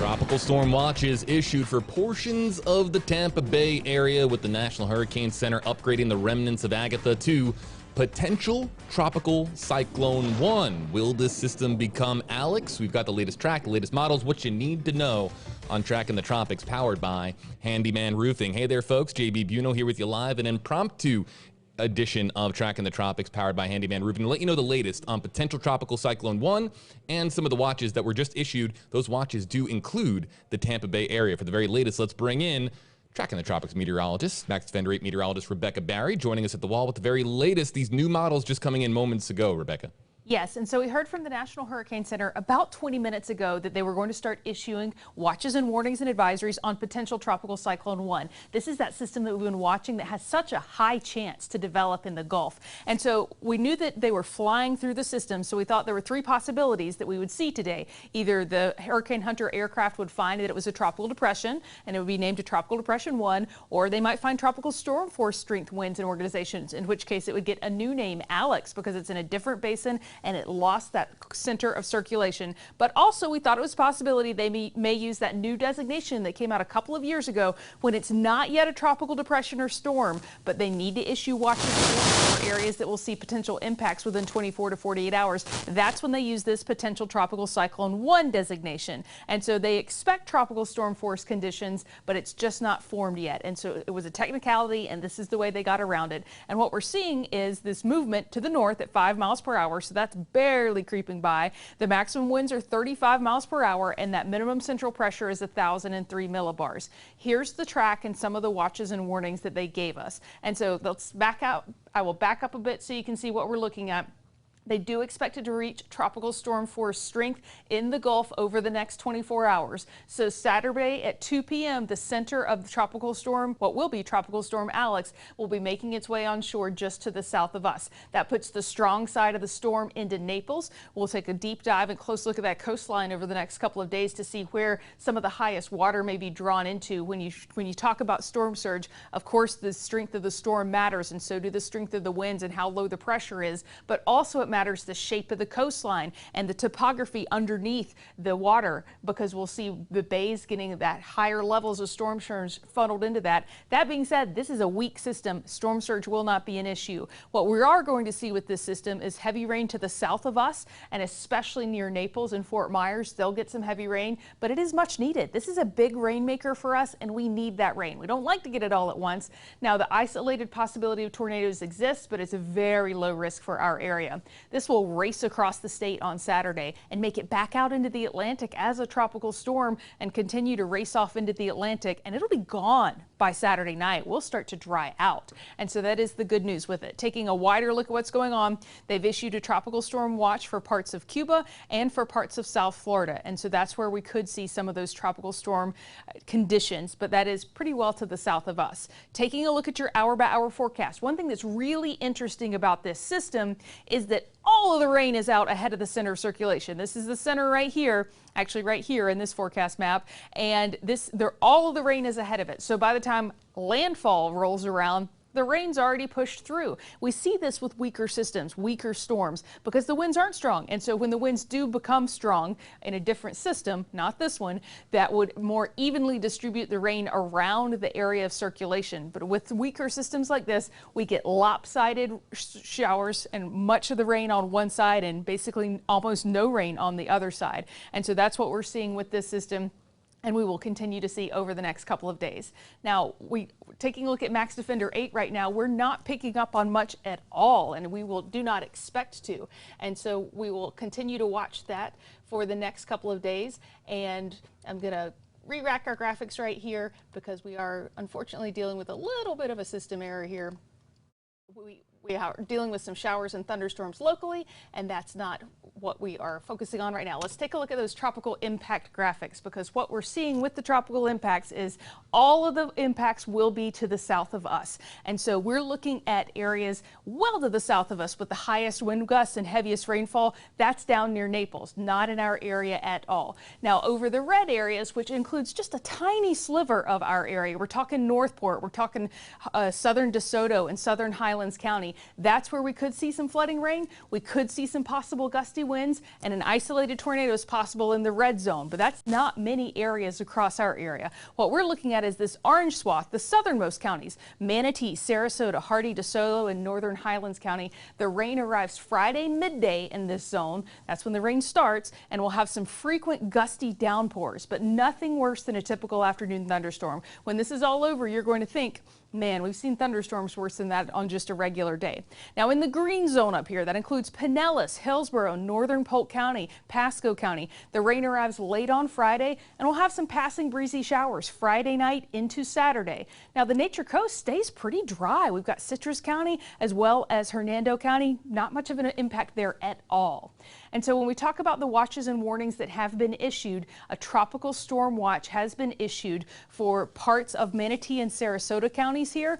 Tropical storm watches issued for portions of the Tampa Bay area, with the National Hurricane Center upgrading the remnants of Agatha to potential tropical cyclone 1. Will this system become Alex? We've got the latest track, the latest models, what you need to know on Tracking the Tropics, powered by Handyman Roofing. Hey there, folks. JB Buno here with you live, an impromptu edition of Tracking the Tropics, powered by Handyman Roofing, to let you know the latest on potential tropical cyclone 1 and some of the watches that were just issued. Those watches do include the Tampa Bay area. For the very latest, let's bring in Tracking the Tropics meteorologist, Max Defender 8 meteorologist Rebecca Barry, joining us at the wall with the very latest, these new models just coming in moments ago. Rebecca. Yes, and so we heard from the National Hurricane Center about 20 minutes ago that they were going to start issuing watches and warnings and advisories on potential tropical cyclone 1. This is that system that we've been watching that has such a high chance to develop in the Gulf. And so we knew that they were flying through the system, so we thought there were three possibilities that we would see today. Either the Hurricane Hunter aircraft would find that it was a tropical depression and it would be named a Tropical Depression 1, or they might find tropical storm force strength winds and organizations, in which case it would get a new name, Alex, because it's in a different basin and it lost that center of circulation. But also we thought it was a possibility they may use that new designation that came out a couple of years ago, when it's not yet a tropical depression or storm, but they need to issue watches for areas that will see potential impacts within 24 to 48 hours. That's when they use this potential tropical cyclone 1 designation. And so they expect tropical storm force conditions, but it's just not formed yet. And so it was a technicality, and this is the way they got around it. And what we're seeing is this movement to the north at 5 miles per hour. So that's barely creeping by. The maximum winds are 35 miles per hour, and that minimum central pressure is 1,003 millibars. Here's the track and some of the watches and warnings that they gave us. And so let's back out. I will back up a bit so you can see what we're looking at. They do expect it to reach tropical storm force strength in the Gulf over the next 24 hours. So Saturday at 2 p.m., the center of the tropical storm, what will be Tropical Storm Alex, will be making its way on shore just to the south of us. That puts the strong side of the storm into Naples. We'll take a deep dive and close look at that coastline over the next couple of days to see where some of the highest water may be drawn into. When you talk about storm surge, of course, the strength of the storm matters, and so do the strength of the winds and how low the pressure is, but also it matters the shape of the coastline and the topography underneath the water, because we'll see the bays getting that higher levels of storm surge funneled into that. That being said, this is a weak system. Storm surge will not be an issue. What we are going to see with this system is heavy rain to the south of us, and especially near Naples and Fort Myers. They'll get some heavy rain, but it is much needed. This is a big rainmaker for us, and we need that rain. We don't like to get it all at once. Now, the isolated possibility of tornadoes exists, but it's a very low risk for our area. This will race across the state on Saturday and make it back out into the Atlantic as a tropical storm and continue to race off into the Atlantic, and it'll be gone by Saturday night. We'll start to dry out. And so that is the good news with it. Taking a wider look at what's going on, they've issued a tropical storm watch for parts of Cuba and for parts of South Florida. And so that's where we could see some of those tropical storm conditions, but that is pretty well to the south of us. Taking a look at your hour-by-hour forecast, one thing that's really interesting about this system is that all of the rain is out ahead of the center of circulation. This is the center right here, actually right here in this forecast map, and all of the rain is ahead of it. So by the time landfall rolls around, the rain's already pushed through. We see this with weaker systems, weaker storms, because the winds aren't strong. And so when the winds do become strong in a different system, not this one, that would more evenly distribute the rain around the area of circulation. But with weaker systems like this, we get lopsided showers and much of the rain on one side and basically almost no rain on the other side. And so that's what we're seeing with this system, and we will continue to see over the next couple of days. Now, taking a look at Max Defender 8 right now, we're not picking up on much at all, and we do not expect to. And so we will continue to watch that for the next couple of days. And I'm going to re-rack our graphics right here, because we are unfortunately dealing with a little bit of a system error here. We are dealing with some showers and thunderstorms locally, and that's not what we are focusing on right now. Let's take a look at those tropical impact graphics, because what we're seeing with the tropical impacts is all of the impacts will be to the south of us. And so we're looking at areas well to the south of us with the highest wind gusts and heaviest rainfall. That's down near Naples, not in our area at all. Now, over the red areas, which includes just a tiny sliver of our area, we're talking Northport, we're talking southern DeSoto and southern Highlands County. County. That's where we could see some flooding rain. We could see some possible gusty winds, and an isolated tornado is possible in the red zone, but that's not many areas across our area. What we're looking at is this orange swath, the southernmost counties, Manatee, Sarasota, Hardee, DeSoto, and northern Highlands County. The rain arrives Friday midday in this zone. That's when the rain starts, and we'll have some frequent gusty downpours, but nothing worse than a typical afternoon thunderstorm. When this is all over, you're going to think, man, we've seen thunderstorms worse than that on just a regular day. Now in the green zone up here, that includes Pinellas, Hillsborough, northern Polk County, Pasco County. The rain arrives late on Friday, and we'll have some passing breezy showers Friday night into Saturday. Now the Nature Coast stays pretty dry. We've got Citrus County as well as Hernando County. Not much of an impact there at all. And so when we talk about the watches and warnings that have been issued, a tropical storm watch has been issued for parts of Manatee and Sarasota counties here,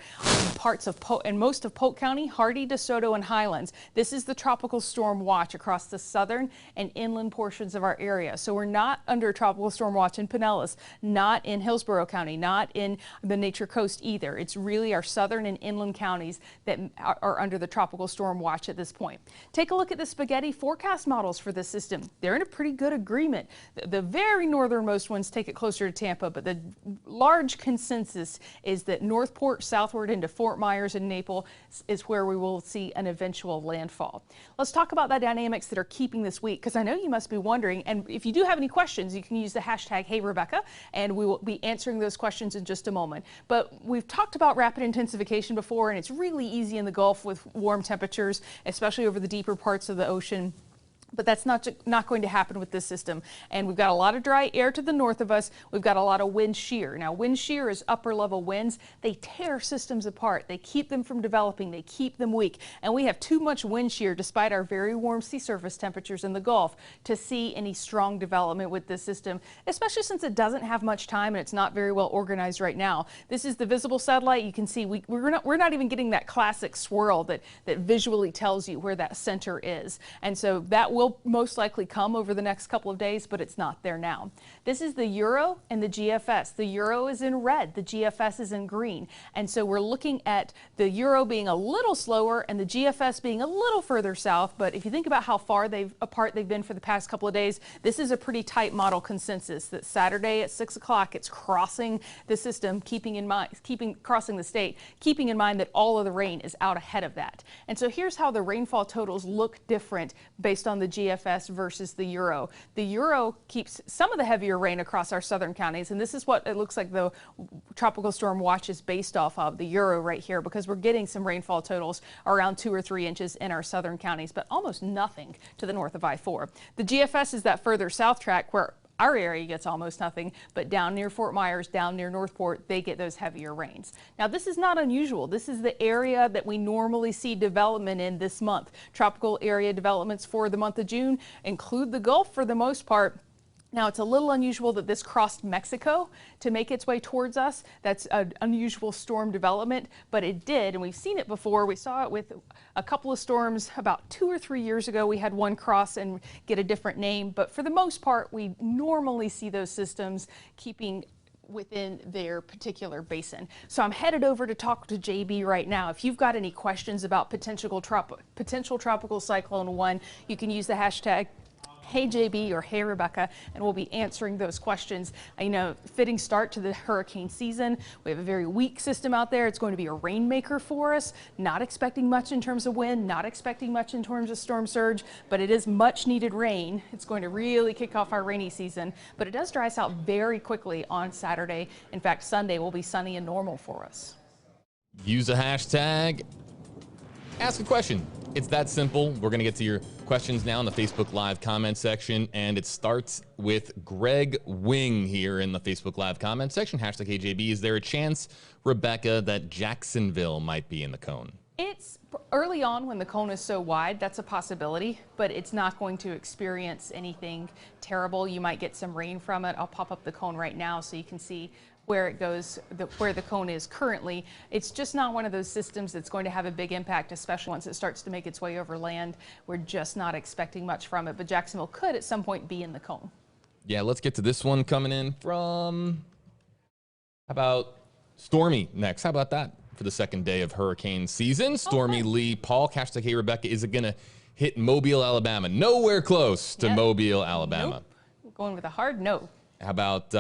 parts of and most of Polk County, Hardee, DeSoto, and Highlands. This is the tropical storm watch across the southern and inland portions of our area. So we're not under a tropical storm watch in Pinellas, not in Hillsborough County, not in the Nature Coast either. It's really our southern and inland counties that are under the tropical storm watch at this point. Take a look at the spaghetti forecast models for this system. They're in a pretty good agreement. The very northernmost ones take it closer to Tampa, but the large consensus is that Northport southward into Fort Myers and Naples is where we will see an eventual landfall. Let's talk about the dynamics that are keeping this weak, because I know you must be wondering, and if you do have any questions, you can use the hashtag #HeyRebecca, and we will be answering those questions in just a moment. But we've talked about rapid intensification before, and it's really easy in the Gulf with warm temperatures, especially over the deeper parts of the ocean. But that's not going to happen with this system. And we've got a lot of dry air to the north of us. We've got a lot of wind shear. Now, wind shear is upper level winds. They tear systems apart. They keep them from developing. They keep them weak. And we have too much wind shear, despite our very warm sea surface temperatures in the Gulf, to see any strong development with this system, especially since it doesn't have much time and it's not very well organized right now. This is the visible satellite. You can see we're not even getting that classic swirl that visually tells you where that center is. And so that will most likely come over the next couple of days, but it's not there now. This is the Euro and the GFS. The Euro is in red, the GFS is in green. And so we're looking at the Euro being a little slower and the GFS being a little further south. But if you think about how far apart they've been for the past couple of days, this is a pretty tight model consensus that Saturday at 6 o'clock, it's crossing the system, crossing the state, keeping in mind that all of the rain is out ahead of that. And so here's how the rainfall totals look different based on the GFS versus the Euro. The Euro keeps some of the heavier rain across our southern counties, and this is what it looks like the tropical storm watch is based off of, the Euro right here, because we're getting some rainfall totals around 2 or 3 inches in our southern counties, but almost nothing to the north of I-4. The GFS is that further south track where our area gets almost nothing, but down near Fort Myers, down near Northport, they get those heavier rains. Now, this is not unusual. This is the area that we normally see development in this month. Tropical area developments for the month of June include the Gulf for the most part. Now, it's a little unusual that this crossed Mexico to make its way towards us. That's an unusual storm development, but it did, and we've seen it before. We saw it with a couple of storms about 2 or 3 years ago. We had one cross and get a different name, but for the most part, we normally see those systems keeping within their particular basin. So I'm headed over to talk to JB right now. If you've got any questions about potential tropical cyclone 1, you can use the hashtag #HeyJB or #HeyRebecca, and we'll be answering those questions. Fitting start to the hurricane season. We have a very weak system out there. It's going to be a rainmaker for us. Not expecting much in terms of wind, not expecting much in terms of storm surge, but it is much needed rain. It's going to really kick off our rainy season, but it does dry us out very quickly on Saturday. In fact, Sunday will be sunny and normal for us. Use a hashtag. Ask a question. It's that simple. We're going to get to your questions now in the Facebook Live comment section, and it starts with Greg Wing here in the Facebook Live comment section. Hashtag HJB. Is there a chance, Rebecca, that Jacksonville might be in the cone? It's early on when the cone is so wide, that's a possibility, but it's not going to experience anything terrible. You might get some rain from it. I'll pop up the cone right now so you can see where it goes, where the cone is currently. It's just not one of those systems that's going to have a big impact, especially once it starts to make its way over land. We're just not expecting much from it, but Jacksonville could at some point be in the cone. Yeah, let's get to this one coming in from, how about Stormy next? How about that? for the second day of hurricane season. Stormy Lee, Paul, hashtag Hey Rebecca, is it going to hit Mobile, Alabama? Nowhere close to Mobile, Alabama. Nope. Going with a hard no. How about,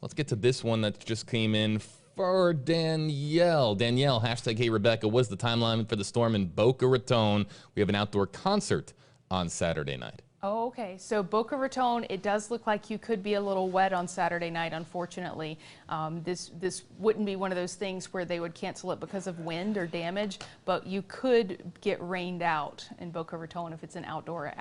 let's get to this one that just came in for Danielle. Danielle, hashtag Hey Rebecca, what's the timeline for the storm in Boca Raton? We have an outdoor concert on Saturday night. Oh, okay, so Boca Raton, it does look like you could be a little wet on Saturday night, unfortunately. This wouldn't be one of those things where they would cancel it because of wind or damage, but you could get rained out in Boca Raton if it's an outdoor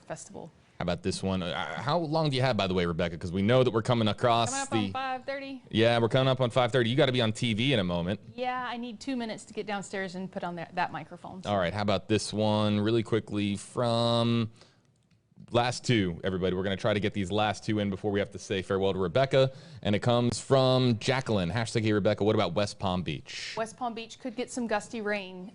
festival. How about this one? How long do you have, by the way, Rebecca? Because we know that we're coming across Coming up on 5:30. Yeah, we're coming up on 5:30. You got to be on TV in a moment. Yeah, I need 2 minutes to get downstairs and put on that microphone. All right, how about this one really quickly from last two, everybody. We're going to try to get these last two in before we have to say farewell to Rebecca. And it comes from Jacqueline. Hashtag Hey Rebecca, what about West Palm Beach? West Palm Beach could get some gusty rain,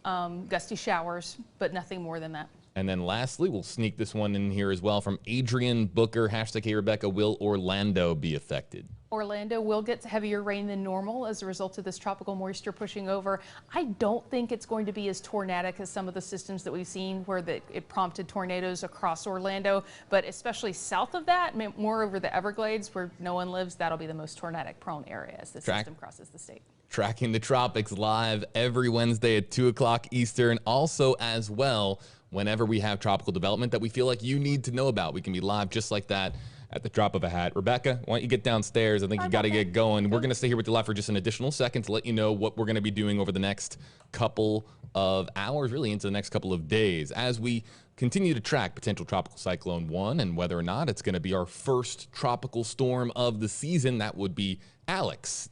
gusty showers, but nothing more than that. And then lastly, we'll sneak this one in here as well from Adrian Booker. Hashtag Hey Rebecca, will Orlando be affected? Orlando will get heavier rain than normal as a result of this tropical moisture pushing over. I don't think it's going to be as tornadic as some of the systems that we've seen where it prompted tornadoes across Orlando, but especially south of that, more over the Everglades where no one lives, that'll be the most tornadic prone area as the system crosses the state. Tracking the Tropics live every Wednesday at 2 o'clock Eastern. Also as well, whenever we have tropical development that we feel like you need to know about, we can be live just like that at the drop of a hat. Rebecca, why don't you get downstairs? I think you got to get going. We're going to stay here with you live for just an additional second to let you know what we're going to be doing over the next couple of hours, really into the next couple of days, as we continue to track potential tropical cyclone 1 and whether or not it's going to be our first tropical storm of the season. That would be Alex.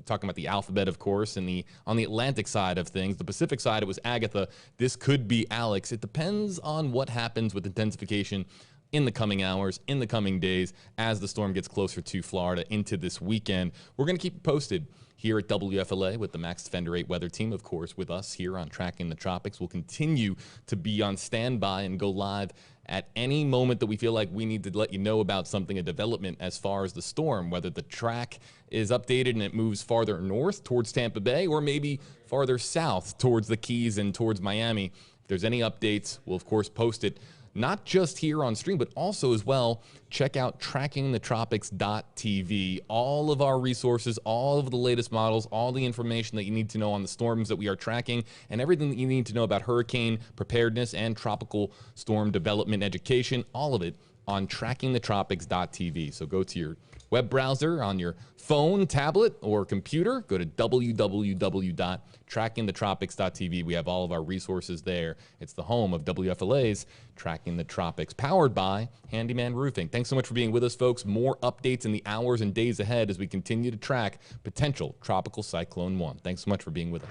Talking about the alphabet, of course, and on the Atlantic side of things. The Pacific side, it was Agatha. This could be Alex. It depends on what happens with intensification in the coming hours, in the coming days, as the storm gets closer to Florida into this weekend. We're going to keep you posted here at WFLA with the Max Defender 8 weather team, of course, with us here on Tracking the Tropics. We'll continue to be on standby and go live at any moment that we feel like we need to let you know about something, a development as far as the storm, whether the track is updated and it moves farther north towards Tampa Bay or maybe farther south towards the Keys and towards Miami. If there's any updates, we'll, of course, post it. Not just here on stream, but also as well, check out trackingthetropics.tv. All of our resources, all of the latest models, all the information that you need to know on the storms that we are tracking, and everything that you need to know about hurricane preparedness and tropical storm development education, all of it on trackingthetropics.tv. So go to your web browser on your phone, tablet, or computer. Go to www.trackingthetropics.tv. We have all of our resources there. It's the home of WFLA's Tracking the Tropics, powered by Handyman Roofing. Thanks so much for being with us, folks. More updates in the hours and days ahead as we continue to track potential Tropical Cyclone 1. Thanks so much for being with us.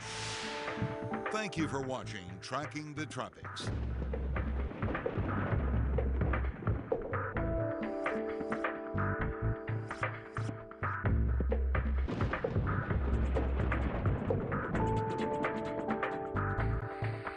Thank you for watching Tracking the Tropics.